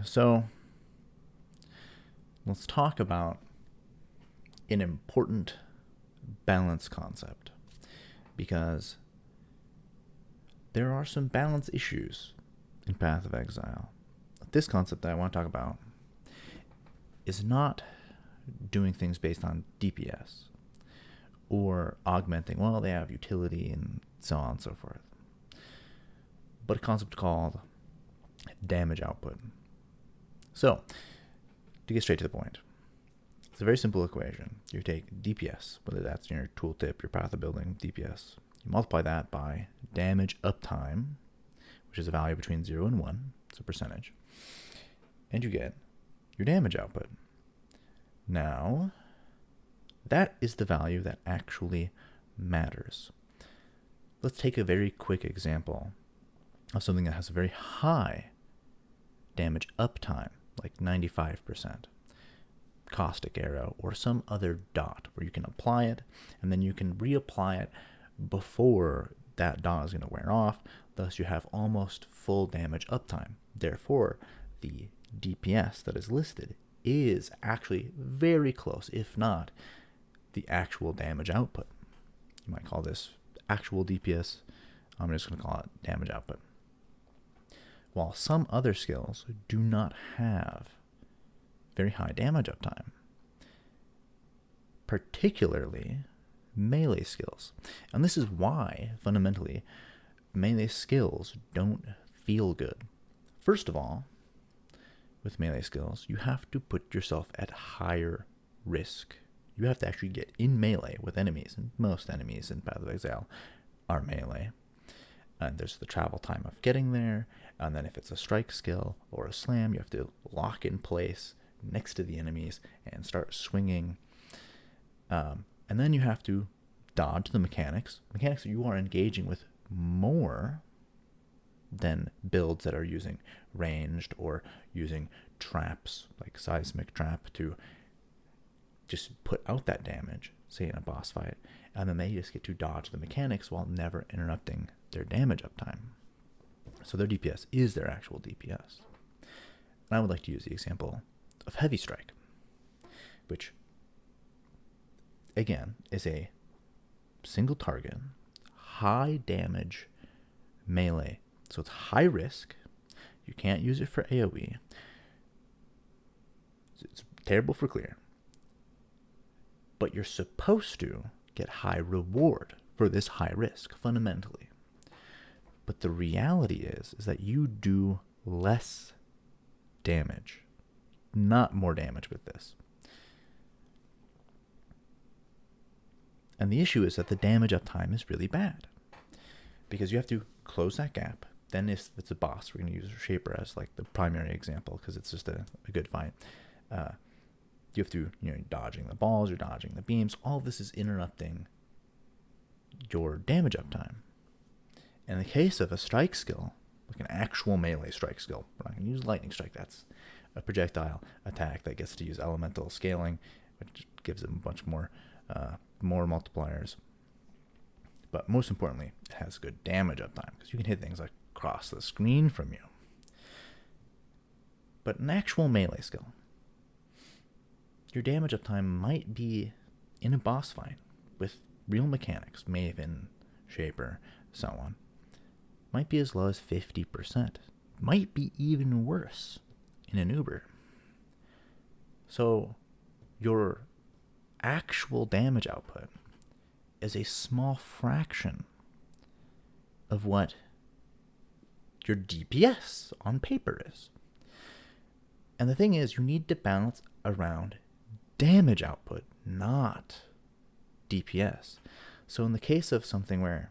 So let's talk about an important balance concept, because there are some balance issues in Path of Exile. This concept that I want to talk about is not doing things based on DPS or augmenting, well, they have utility and so on and so forth, but a concept called damage output. So, to get straight to the point, it's a very simple equation. You take DPS, whether that's your tooltip, your path of building DPS, you multiply that by damage uptime, which is a value between 0 and 1, it's a percentage, and you get your damage output. Now, that is the value that actually matters. Let's take a very quick example of something that has a very high damage uptime, like 95%. Caustic arrow or some other dot where you can apply it and then you can reapply it before that dot is going to wear off. Thus, you have almost full damage uptime. Therefore, the DPS that is listed is actually very close, if not the actual damage output. You might call this actual DPS. I'm just going to call it damage output. While some other skills do not have very high damage uptime, particularly melee skills. And this is why, fundamentally, melee skills don't feel good. First of all, with melee skills, you have to put yourself at higher risk. You have to actually get in melee with enemies, and most enemies in Path of Exile are melee. And there's the travel time of getting there, and then if it's a strike skill or a slam, you have to lock in place next to the enemies and start swinging. And then you have to dodge the mechanics that you are engaging with more than builds that are using ranged or using traps like seismic trap to just put out that damage, say in a boss fight, and then they just get to dodge the mechanics while never interrupting their damage uptime. So their DPS is their actual DPS. And I would like to use the example of Heavy Strike, which again is a single target, high damage melee. So it's high risk. You can't use it for AoE. It's terrible for clear. But you're supposed to get high reward for this high risk, fundamentally. But the reality is that you do less damage, not more damage with this. And the issue is that the damage uptime is really bad, because you have to close that gap. Then if it's a boss, we're going to use Shaper as like the primary example because it's just a good fight. You have to, dodging the balls, you're dodging the beams. All of this is interrupting your damage uptime. In the case of a strike skill, like an actual melee strike skill, we're not going to use lightning strike. That's a projectile attack that gets to use elemental scaling, which gives it a bunch more multipliers. But most importantly, it has good damage uptime because you can hit things like across the screen from you. But an actual melee skill, your damage uptime might be in a boss fight with real mechanics, Maven, Shaper, so on, might be as low as 50%. Might be even worse in an Uber. So your actual damage output is a small fraction of what your DPS on paper is. And the thing is, you need to balance around damage output, not DPS. So in the case of something where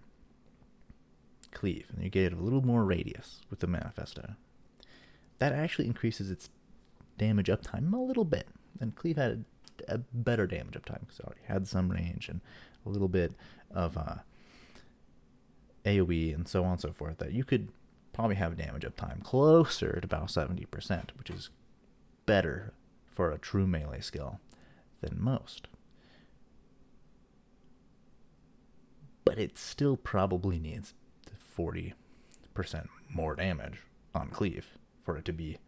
cleave, and you get a little more radius with the manifesto, that actually increases its damage uptime a little bit. And cleave had a better damage uptime because it already had some range and a little bit of AoE and so on and so forth, that you could probably have damage uptime closer to about 70%, which is better for a true melee skill than most. But it still probably needs 40% more damage on cleave for it to be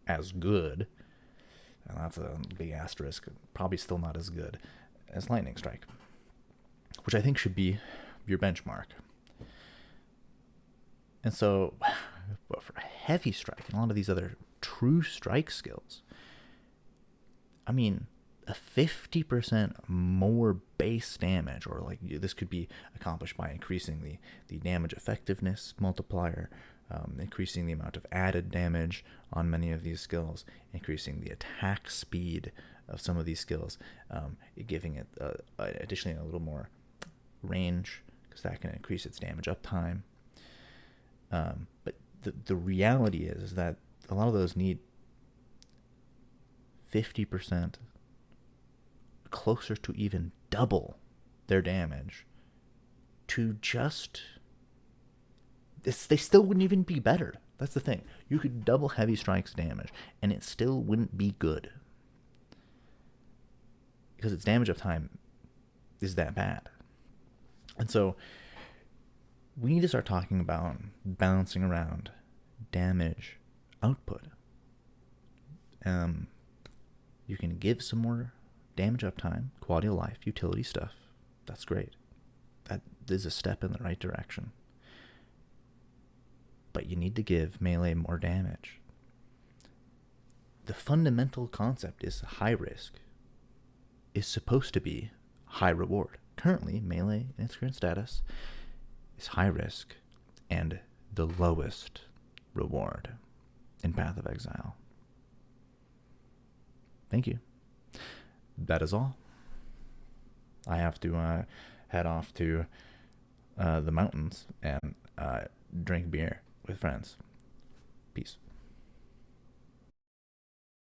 as good, and that's a big asterisk, probably still not as good as Lightning Strike, which I think should be your benchmark. And so, but for heavy strike and a lot of these other true strike skills, I mean, a 50% more base damage, or like this could be accomplished by increasing the damage effectiveness multiplier, increasing the amount of added damage on many of these skills, increasing the attack speed of some of these skills, giving it additionally a little more range, because that can increase its damage uptime. But the reality is that a lot of those need 50%, closer to even double their damage to just... they still wouldn't even be better. That's the thing. You could double Heavy Strike's damage, and it still wouldn't be good. Because its damage uptime is that bad. And so we need to start talking about balancing around damage output. You can give some more damage uptime, quality of life, utility stuff. That's great. That is a step in the right direction. But you need to give melee more damage. The fundamental concept is high risk is supposed to be high reward. Currently, melee in its current status is high risk and the lowest reward in Path of Exile. Thank you. That is all. I have to head off to the mountains and drink beer with friends. Peace.